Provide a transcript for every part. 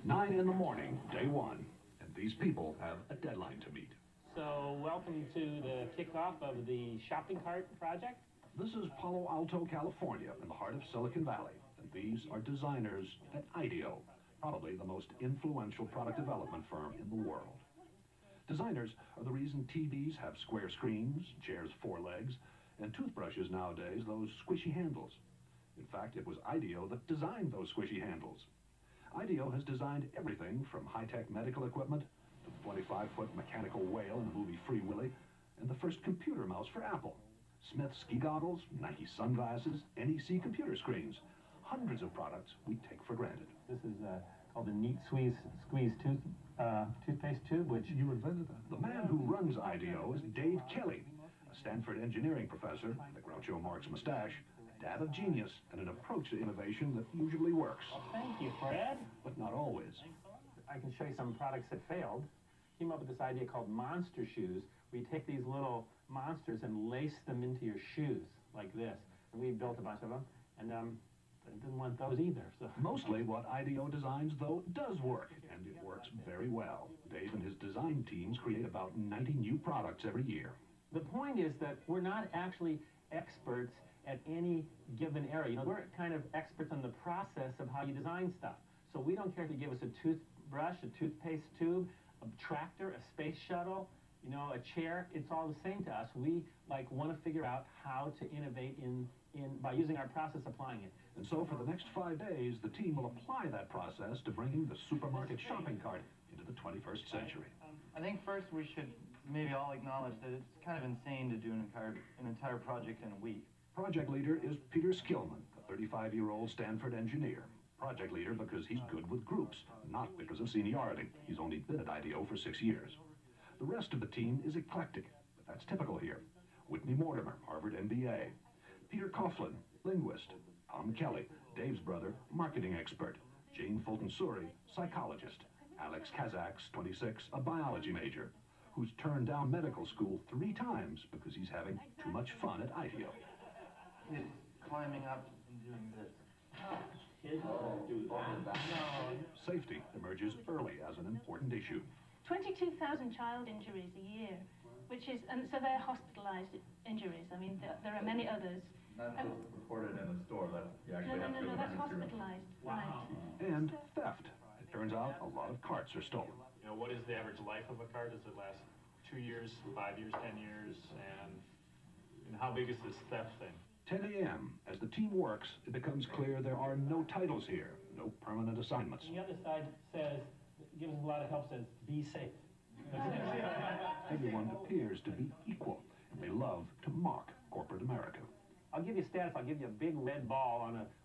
9 in the morning, day one, and these people have a deadline to meet. So, welcome to the kickoff of the shopping cart project. This is Palo Alto, California, in the heart of Silicon Valley, and these are designers at IDEO, probably the most influential product development firm in the world. Designers are the reason TVs have square screens, chairs 4 legs, and toothbrushes nowadays those squishy handles. In fact, it was IDEO that designed those squishy handles. IDEO has designed everything from high-tech medical equipment to the 25-foot mechanical whale in the movie Free Willy, and the first computer mouse for Apple. Smith ski goggles, Nike sunglasses, NEC computer screens. Hundreds of products we take for granted. This is called the Neat Squeeze toothpaste tube, which you invented that. The man who runs IDEO is Dave Kelly, a Stanford engineering professor with a Groucho Marx mustache, a dad of genius, and an approach to innovation that usually works. Well, thank you, Fred. But not always. I can show you some products that failed. Came up with this idea called monster shoes, where you take these little monsters and lace them into your shoes, like this. And we built a bunch of them, and I didn't want those either. So. Mostly what IDEO designs, though, does work, and it works very well. Dave and his design teams create about 90 new products every year. The point is that we're not actually experts at any given area. You know, we're kind of experts on the process of how you design stuff. So we don't care if you give us a toothbrush, a toothpaste tube, a tractor, a space shuttle, you know, a chair. It's all the same to us. We want to figure out how to innovate by using our process, applying it. And so for the next 5 days, the team will apply that process to bringing the supermarket shopping cart into the 21st century. I think first we should maybe all acknowledge that it's kind of insane to do an entire project in a week. Project leader is Peter Skillman, a 35-year-old Stanford engineer. Project leader because he's good with groups, not because of seniority. He's only been at IDEO for 6 years. The rest of the team is eclectic, but that's typical here. Whitney Mortimer, Harvard MBA. Peter Coughlin, linguist. Tom Kelly, Dave's brother, marketing expert. Jane Fulton-Suri, psychologist. Alex Kazaks, 26, a biology major, who's turned down medical school 3 times because he's having too much fun at IDEO. He's climbing up and doing this. Kids don't do that. No. Safety emerges early as an important issue. 22,000 child injuries a year, which is, and so they're hospitalized injuries. I mean, there are many others. Not reported in the store, that you actually have to go to the that's hospitalized. Wow. Right. And theft. It turns out a lot of carts are stolen. You know, what is the average life of a cart? Does it last 2 years, 5 years, 10 years? And how big is this theft thing? 10 a.m. As the team works, it becomes clear there are no titles here, no permanent assignments. The other side says, gives us a lot of help, says, be safe. Everyone appears to be equal, and they love to mock corporate America. I'll give you a status. I'll give you a big red ball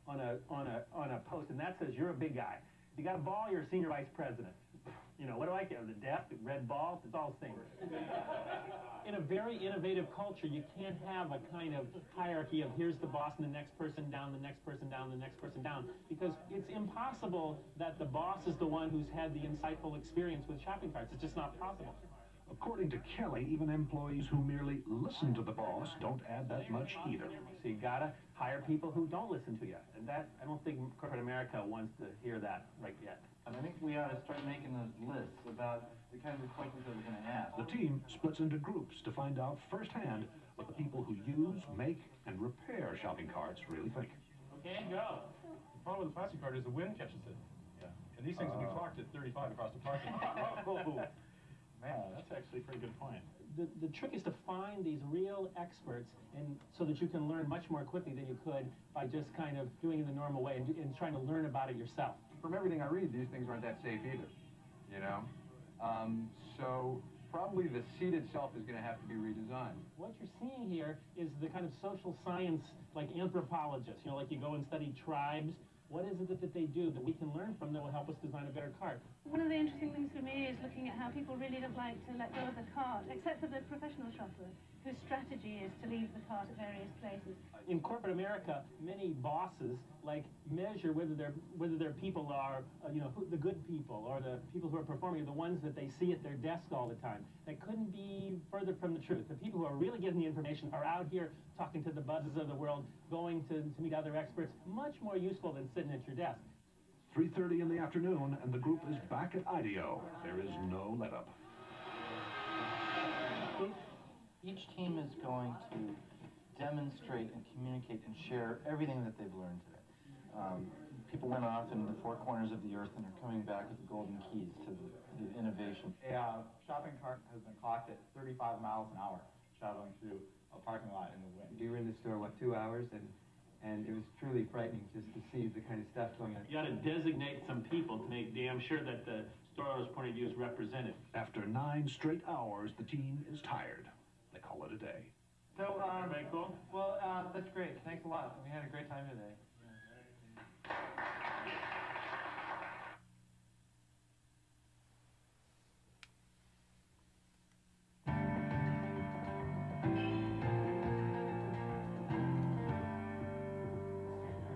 on a post, and that says you're a big guy. If you got a ball, you're a senior vice president. You know, what do I care? The desk, the red ball, it's all the same. In a very innovative culture, you can't have a kind of hierarchy of here's the boss and the next person down, the next person down, the next person down, because it's impossible that the boss is the one who's had the insightful experience with shopping carts. It's just not possible. According to Kelly, even employees who merely listen to the boss don't add that much either. So you gotta hire people who don't listen to you. And that, I don't think corporate America wants to hear that right yet. And I think we ought to start making those lists about the kinds of questions that we're going to ask. The team splits into groups to find out firsthand what the people who use, make, and repair shopping carts really think. Okay, go. The problem with the plastic cart is the wind catches it. Yeah. And these things will be clocked at 35 across the parking lot. Man, that's actually a pretty good point. The trick is to find these real experts, and so that you can learn much more quickly than you could by just kind of doing it the normal way and trying to learn about it yourself. From everything I read, these things aren't that safe either, you know? So probably the seat itself is going to have to be redesigned. What you're seeing here is the kind of social science, like anthropologists, you know, like you go and study tribes. What is it that they do that we can learn from that will help us design a better cart? One of the interesting things for me is looking at how people really don't like to let go of the cart, except for the professional shopper, whose strategy is to leave the cart at various places. In corporate America, many bosses measure whether their people are, the good people or the people who are performing are the ones that they see at their desk all the time. That couldn't be further from the truth. The people who are really getting the information are out here talking to the buzzes of the world, going to meet other experts, much more useful than sitting at your desk. 3:30 in the afternoon, and the group is back at IDEO. There is no let-up. Each team is going to demonstrate and communicate and share everything that they've learned today. People went off in the four corners of the earth and are coming back with the golden keys to the innovation. A shopping cart has been clocked at 35 miles an hour traveling through a parking lot in the wind. We were in the store, 2 hours, and it was truly frightening just to see the kind of stuff going on. You got to designate some people to make damn sure that the store owner's point of view is represented. After 9 straight hours, the team is tired. They call it a day. So, Very cool. well, that's great. Thanks a lot. We had a great time today.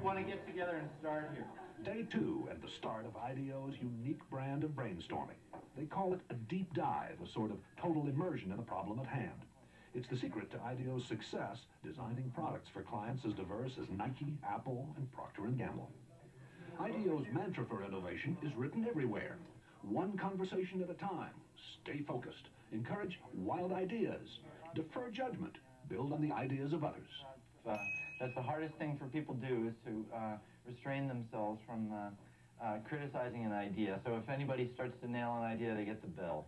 Want to get together and start here. Day 2 and the start of IDEO's unique brand of brainstorming. They call it a deep dive, a sort of total immersion in the problem at hand. It's the secret to IDEO's success, designing products for clients as diverse as Nike, Apple, and Procter & Gamble. IDEO's mantra for innovation is written everywhere. One conversation at a time. Stay focused. Encourage wild ideas. Defer judgment. Build on the ideas of others. That's the hardest thing for people to do, is to restrain themselves from criticizing an idea. So if anybody starts to nail an idea, they get the bell.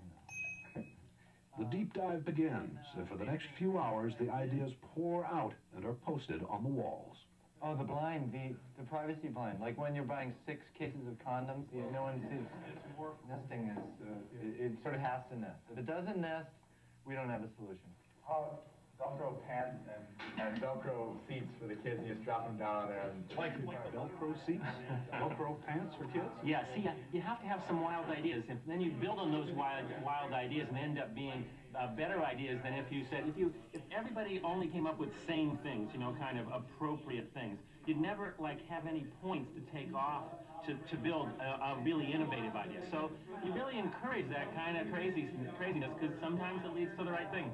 The deep dive begins, and for the next few hours, the ideas pour out and are posted on the walls. Oh, the blind, the privacy blind. Like when you're buying 6 cases of condoms, no one sees. Nesting is, it sort of has to nest. If it doesn't nest, we don't have a solution. Velcro pants and Velcro seats for the kids, and you just drop them down on there. Like Velcro seats? Velcro pants for kids? Yeah, see, you have to have some wild ideas, and then you build on those wild ideas and end up being better ideas than if you said, if everybody only came up with same things, kind of appropriate things, you'd never have any points to take off to build a really innovative idea. So you really encourage that kind of craziness, because sometimes it leads to the right thing.